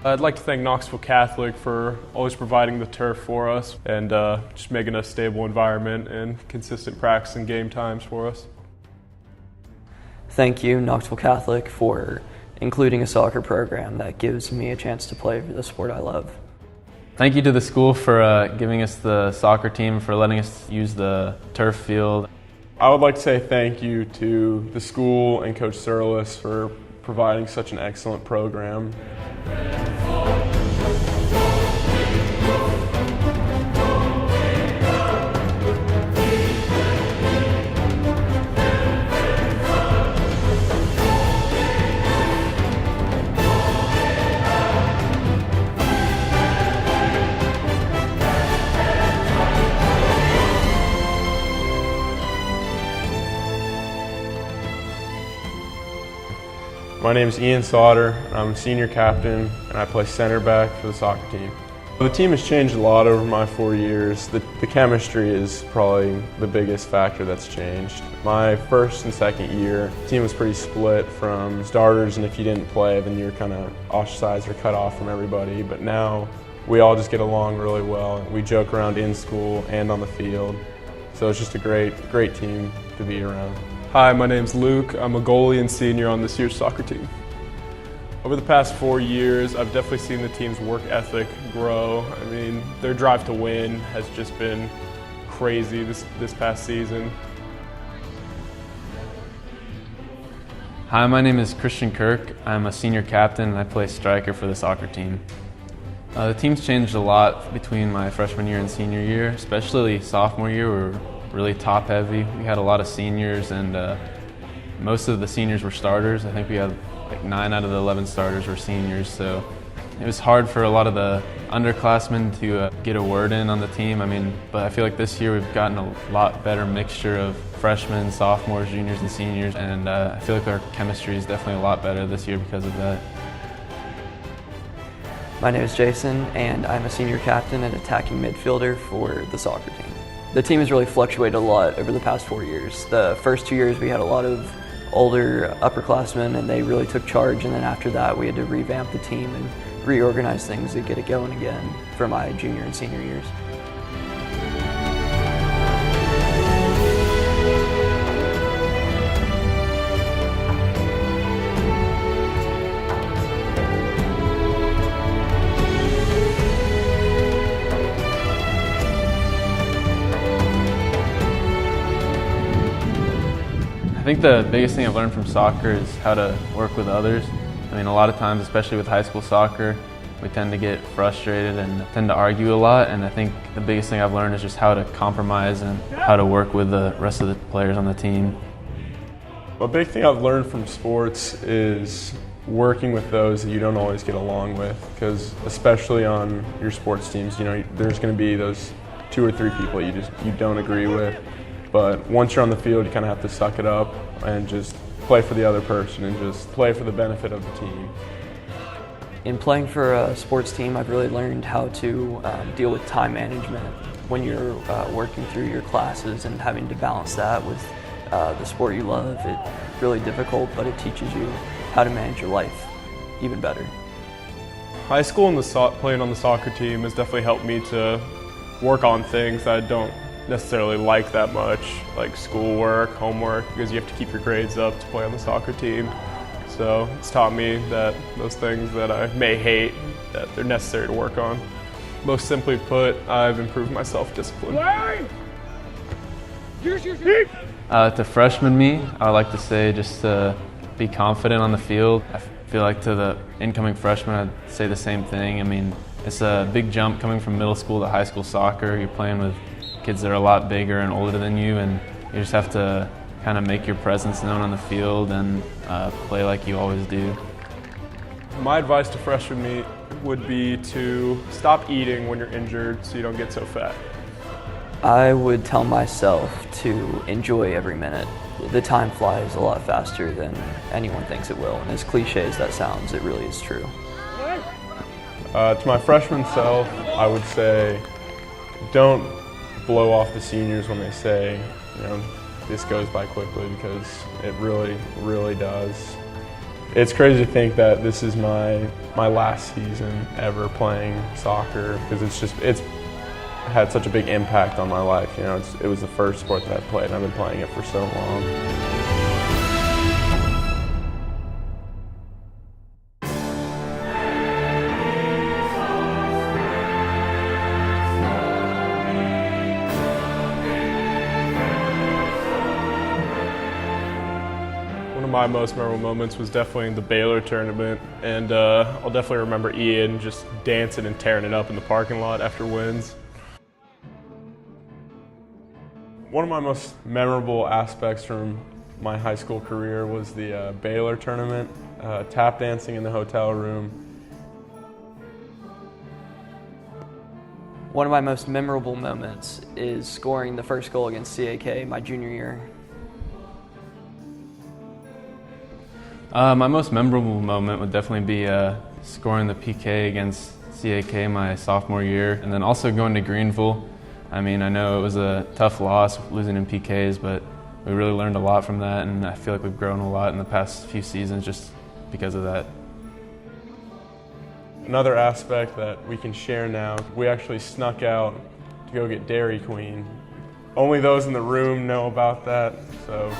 I'd like to thank Knoxville Catholic for always providing the turf for us and just making a stable environment and consistent practice and game times for us. Thank you, Knoxville Catholic, for including a soccer program that gives me a chance to play for the sport I love. Thank you to the school for giving us the soccer team, for letting us use the turf field. I would like to say thank you to the school and Coach Surlis for providing such an excellent program. My name is Ian Sauter. I'm a senior captain and I play center back for the soccer team. The team has changed a lot over my 4 years. The chemistry is probably the biggest factor that's changed. My first and second year, the team was pretty split from starters, and if you didn't play, then you're kind of ostracized or cut off from everybody. But now we all just get along really well. We joke around in school and on the field. So it's just a great team to be around. Hi, my name's Luke. I'm a goalie and senior on this year's soccer team. Over the past 4 years, I've definitely seen the team's work ethic grow. I mean, their drive to win has just been crazy this past season. Hi, my name is Christian Kirk. I'm a senior captain and I play striker for the soccer team. The team's changed a lot between my freshman year and senior year, especially sophomore year. We were really top heavy. We had a lot of seniors and most of the seniors were starters. I think we had like 9 out of the 11 starters were seniors, so it was hard for a lot of the underclassmen to get a word in on the team. But I feel like this year we've gotten a lot better mixture of freshmen, sophomores, juniors, and seniors, and I feel like our chemistry is definitely a lot better this year because of that. My name is Jason, and I'm a senior captain and attacking midfielder for the soccer team. The team has really fluctuated a lot over the past 4 years. The first 2 years we had a lot of older upperclassmen and they really took charge, and then after that we had to revamp the team and reorganize things to get it going again for my junior and senior years. I think the biggest thing I've learned from soccer is how to work with others. A lot of times, especially with high school soccer, we tend to get frustrated and tend to argue a lot, and I think the biggest thing I've learned is just how to compromise and how to work with the rest of the players on the team. A big thing I've learned from sports is working with those that you don't always get along with, because especially on your sports teams, there's going to be those 2 or 3 people you don't agree with. But once you're on the field, you kind of have to suck it up and just play for the other person and just play for the benefit of the team. In playing for a sports team, I've really learned how to deal with time management when you're working through your classes and having to balance that with the sport you love. It's really difficult, but it teaches you how to manage your life even better. High school and playing on the soccer team has definitely helped me to work on things that I don't necessarily like that much, like schoolwork, homework, because you have to keep your grades up to play on the soccer team. So it's taught me that those things that I may hate, that they're necessary to work on. Most simply put, I've improved my self-discipline. To freshman me, I would like to say just to be confident on the field. I feel like to the incoming freshman, I'd say the same thing. It's a big jump coming from middle school to high school soccer. You're playing with kids that are a lot bigger and older than you, and you just have to kind of make your presence known on the field and play like you always do. My advice to freshmen me would be to stop eating when you're injured so you don't get so fat. I would tell myself to enjoy every minute. The time flies a lot faster than anyone thinks it will, and as cliche as that sounds, it really is true. To my freshman self, I would say don't blow off the seniors when they say, this goes by quickly, because it really, really does. It's crazy to think that this is my last season ever playing soccer, because it's had such a big impact on my life. You know, it was the first sport that I played, and I've been playing it for so long. One of my most memorable moments was definitely in the Baylor tournament, and I'll definitely remember Ian just dancing and tearing it up in the parking lot after wins. One of my most memorable aspects from my high school career was the Baylor tournament, tap dancing in the hotel room. One of my most memorable moments is scoring the first goal against CAK my junior year. My most memorable moment would definitely be scoring the PK against CAK my sophomore year, and then also going to Greenville. I mean, I know it was a tough loss losing in PKs, but we really learned a lot from that, and I feel like we've grown a lot in the past few seasons just because of that. Another aspect that we can share now, we actually snuck out to go get Dairy Queen. Only those in the room know about that, so.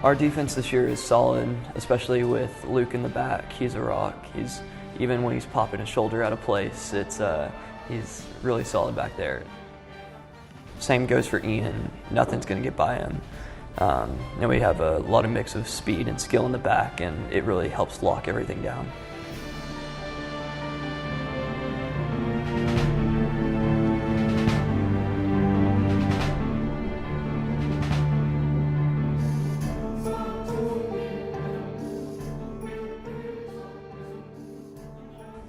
Our defense this year is solid, especially with Luke in the back. He's a rock. Even when he's popping his shoulder out of place, he's really solid back there. Same goes for Ian. Nothing's going to get by him. And we have a lot of mix of speed and skill in the back, and it really helps lock everything down.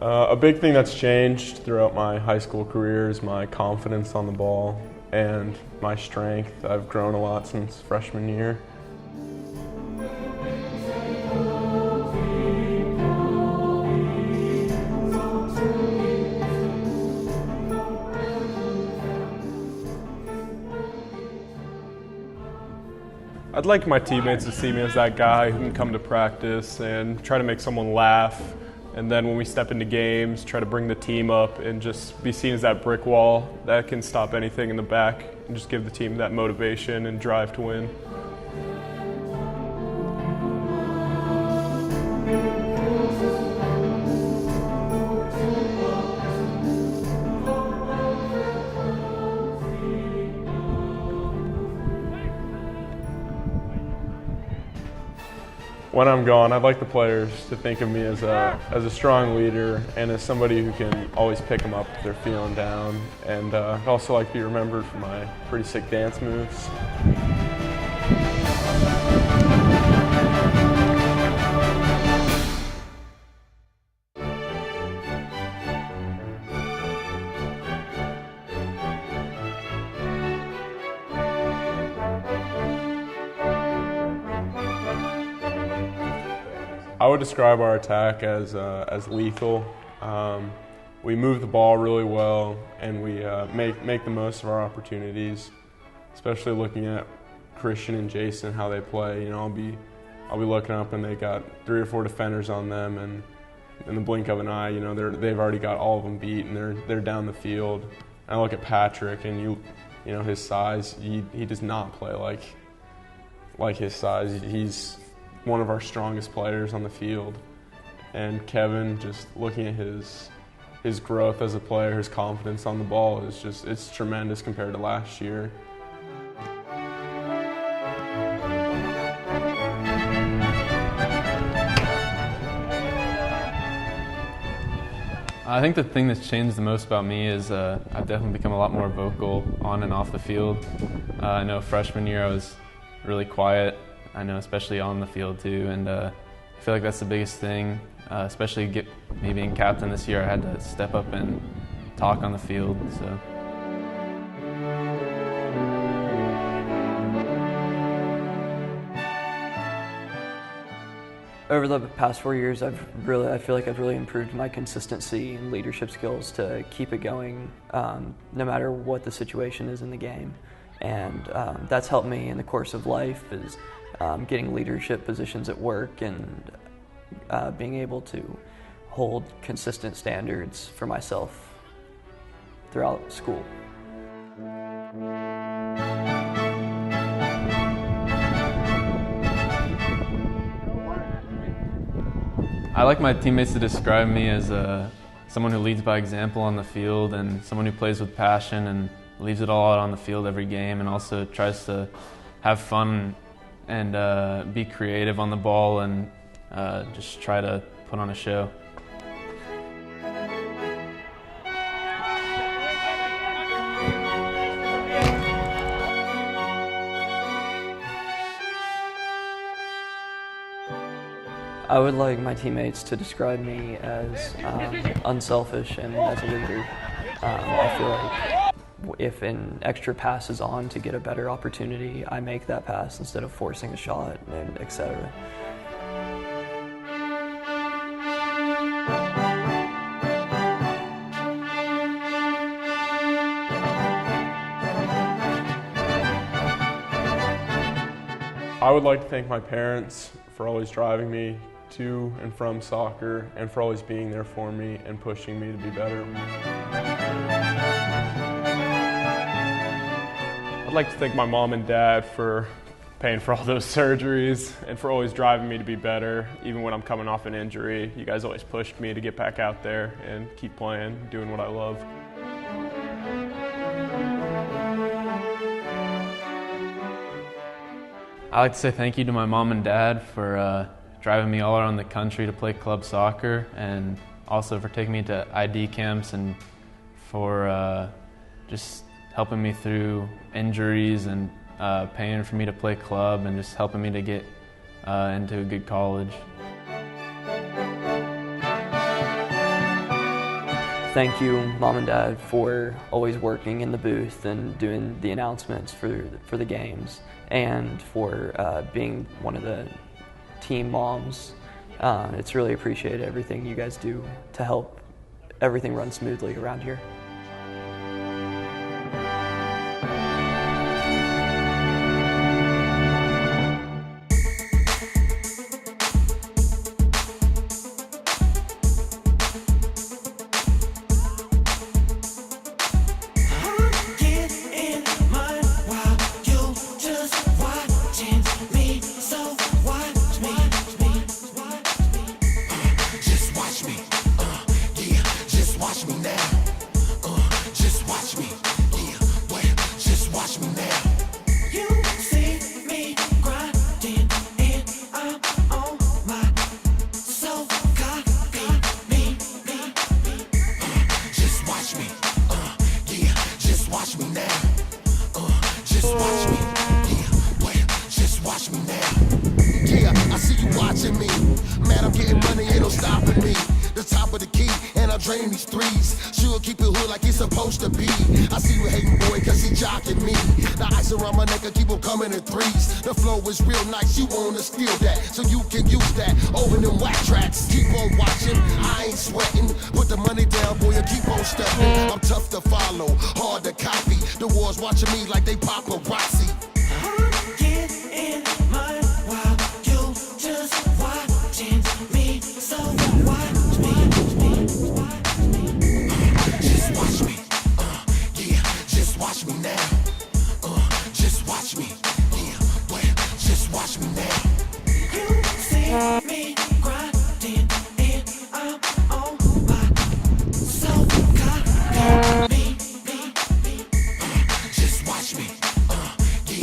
A big thing that's changed throughout my high school career is my confidence on the ball and my strength. I've grown a lot since freshman year. I'd like my teammates to see me as that guy who can come to practice and try to make someone laugh. And then when we step into games, try to bring the team up and just be seen as that brick wall that can stop anything in the back and just give the team that motivation and drive to win. When I'm gone, I'd like the players to think of me as a strong leader and as somebody who can always pick them up if they're feeling down. And I'd also like to be remembered for my pretty sick dance moves. I would describe our attack as lethal. We move the ball really well, and we make the most of our opportunities. Especially looking at Christian and Jason, how they play. You know, I'll be looking up, and they got 3 or 4 defenders on them, and in the blink of an eye, you know, they've already got all of them beat, and they're down the field. And I look at Patrick, and you know his size. He does not play like his size. He's one of our strongest players on the field. And Kevin, just looking at his growth as a player, his confidence on the ball it's tremendous compared to last year. I think the thing that's changed the most about me is I've definitely become a lot more vocal on and off the field. I know freshman year I was really quiet. I know, especially on the field too, and I feel like that's the biggest thing, especially me being captain this year. I had to step up and talk on the field. So. Over the past 4 years, I feel like I've really improved my consistency and leadership skills to keep it going no matter what the situation is in the game. And that's helped me in the course of life, is getting leadership positions at work and being able to hold consistent standards for myself throughout school. I like my teammates to describe me as someone who leads by example on the field, and someone who plays with passion and leaves it all out on the field every game, and also tries to have fun and be creative on the ball and just try to put on a show. I would like my teammates to describe me as unselfish and as a leader. I feel like if an extra pass is on to get a better opportunity, I make that pass instead of forcing a shot, and etc. I would like to thank my parents for always driving me to and from soccer, and for always being there for me and pushing me to be better. I'd like to thank my mom and dad for paying for all those surgeries and for always driving me to be better. Even when I'm coming off an injury, you guys always pushed me to get back out there and keep playing, doing what I love. I like to say thank you to my mom and dad for driving me all around the country to play club soccer, and also for taking me to ID camps and for just helping me through injuries and paying for me to play club and just helping me to get into a good college. Thank you, Mom and Dad, for always working in the booth and doing the announcements for the games, and for being one of the team moms. It's really appreciated, everything you guys do to help everything run smoothly around here. Man, I'm getting money, ain't no stopping me. The top of the key, and I'm draining these threes. Sure, keep it hood like it's supposed to be. I see you hating, boy, cause he jocking me. The ice around my neck, I keep on coming in threes. The flow is real nice, you wanna steal that, so you can use that over them whack tracks. Keep on watching, I ain't sweating. Put the money down, boy, and keep on stepping. I'm tough to follow, hard to copy. The war's watching me like they paparazzi. Get in my while you just watching me. So watch me. Just watch me, yeah, just watch me now. Just watch me, yeah, well, just watch me now. You see me grinding and I'm on my so copy me. Just watch me, yeah,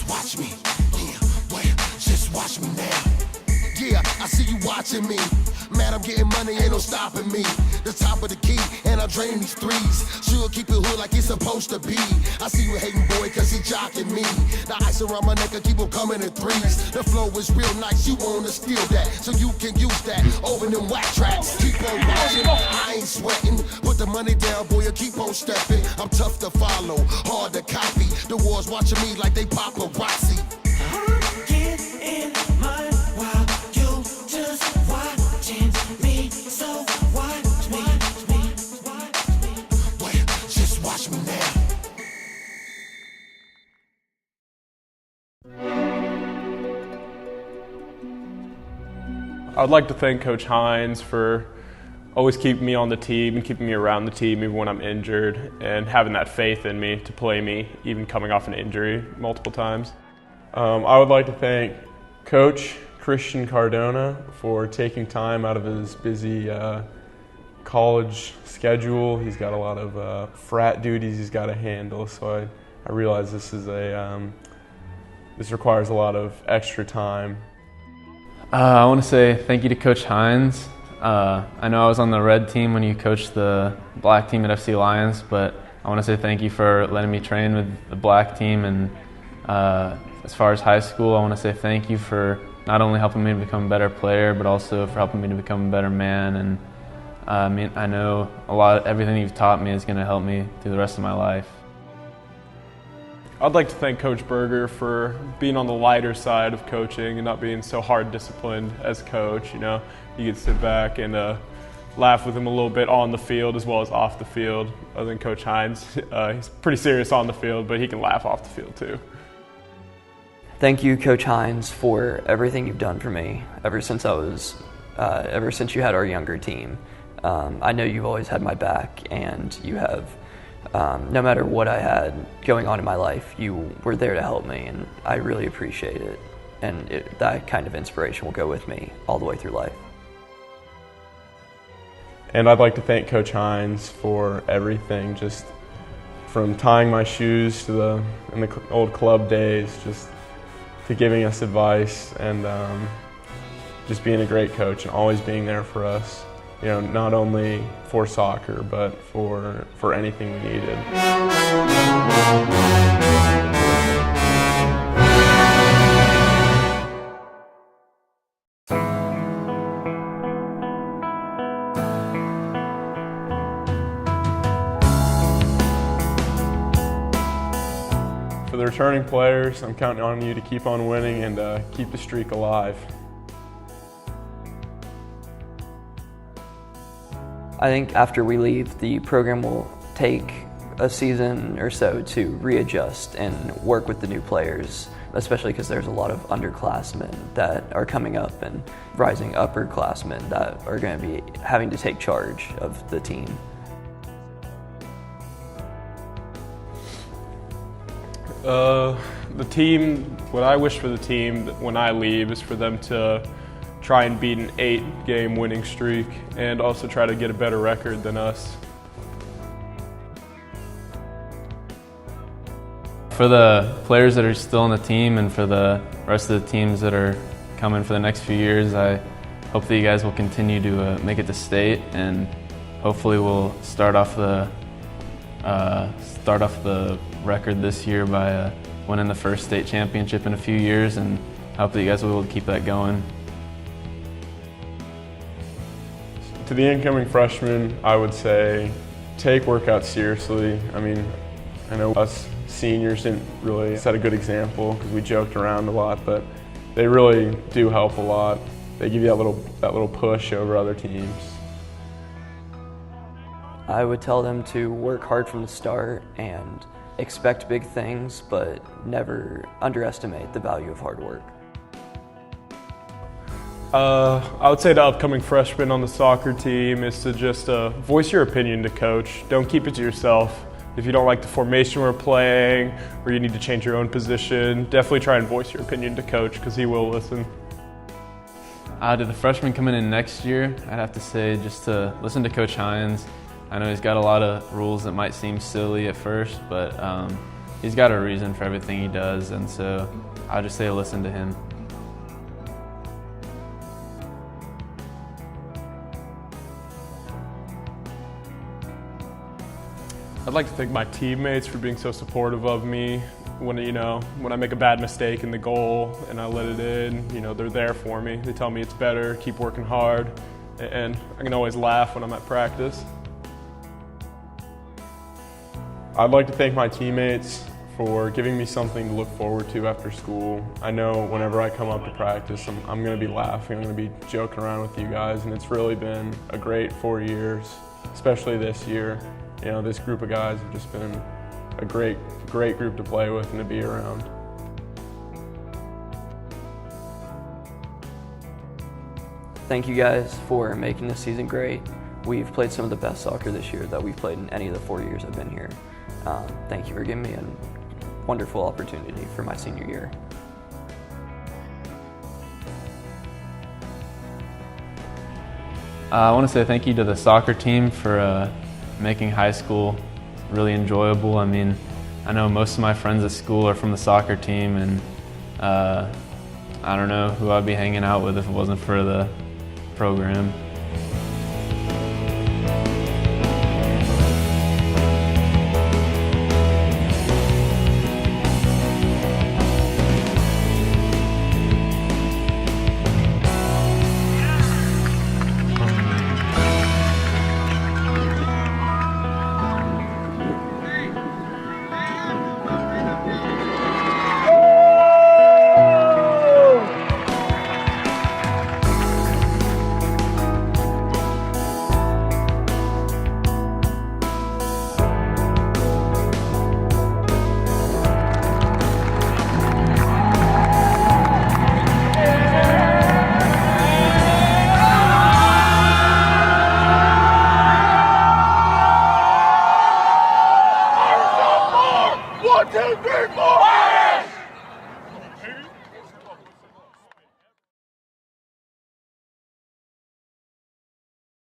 watch me. Yeah, well, just watch me now. Yeah, I see you watching me. Man, I'm getting money, ain't no stopping me. The top of the key, and I drain these threes. Sure, keep it hood like it's supposed to be. I see you hating, boy, cause he jocking me. The ice around my neck, I keep on coming in threes. The flow is real nice, you wanna steal that. So you can use that over them whack tracks. Keep on watching, I ain't sweating. Put the money down, boy, you keep on stepping. I'm tough to follow, hard to copy. The war's watching me like they paparazzi. Get in my while you just watching me. So watch me. Well, just watch me now. I would like to thank Coach Hines for always keeping me on the team and keeping me around the team even when I'm injured and having that faith in me to play me, even coming off an injury multiple times. I would like to thank Coach Christian Cardona for taking time out of his busy college schedule. He's got a lot of frat duties he's got to handle, so I realize this requires a lot of extra time. I want to say thank you to Coach Hines. I know I was on the red team when you coached the black team at FC Lions, but I want to say thank you for letting me train with the black team. And as far as high school, I want to say thank you for not only helping me to become a better player, but also for helping me to become a better man. And I know everything you've taught me is going to help me through the rest of my life. I'd like to thank Coach Berger for being on the lighter side of coaching and not being so hard disciplined as coach. You know, you can sit back and laugh with him a little bit on the field as well as off the field. Other than Coach Hines, he's pretty serious on the field, but he can laugh off the field too. Thank you, Coach Hines, for everything you've done for me ever since you had our younger team. I know you've always had my back, and you have. No matter what I had going on in my life, you were there to help me, and I really appreciate it. And that kind of inspiration will go with me all the way through life. And I'd like to thank Coach Hines for everything, just from tying my shoes in the old club days, just to giving us advice and just being a great coach and always being there for us. You know, not only for soccer, but for anything we needed. For the returning players, I'm counting on you to keep on winning and keep the streak alive. I think after we leave, the program will take a season or so to readjust and work with the new players, especially because there's a lot of underclassmen that are coming up and rising upperclassmen that are going to be having to take charge of the team. The team, what I wish for the team when I leave is for them to try and beat an 8-game winning streak and also try to get a better record than us. For the players that are still on the team and for the rest of the teams that are coming for the next few years, I hope that you guys will continue to make it to state, and hopefully we'll start off the record this year by winning the first state championship in a few years, and I hope that you guys will be able to keep that going. To the incoming freshmen, I would say take workouts seriously. I mean, I know us seniors didn't really set a good example because we joked around a lot, but they really do help a lot. They give you that little push over other teams. I would tell them to work hard from the start and expect big things, but never underestimate the value of hard work. I would say to upcoming freshmen on the soccer team is to just voice your opinion to coach. Don't keep it to yourself. If you don't like the formation we're playing or you need to change your own position, definitely try and voice your opinion to coach because he will listen. To the freshmen coming in next year, I'd have to say just to listen to Coach Hines. I know he's got a lot of rules that might seem silly at first, but he's got a reason for everything he does, and so I'll just say listen to him. I'd like to thank my teammates for being so supportive of me. When I make a bad mistake in the goal and I let it in, they're there for me. They tell me it's better, keep working hard, and I can always laugh when I'm at practice. I'd like to thank my teammates for giving me something to look forward to after school. I know whenever I come up to practice, I'm going to be laughing, I'm going to be joking around with you guys, and it's really been a great 4 years, especially this year. This group of guys have just been a great group to play with and to be around. Thank you guys for making this season great. We've played some of the best soccer this year that we've played in any of the 4 years I've been here. Thank you for giving me a wonderful opportunity for my senior year. I want to say thank you to the soccer team for making high school really enjoyable. I mean, I know most of my friends at school are from the soccer team, and I don't know who I'd be hanging out with if it wasn't for the program.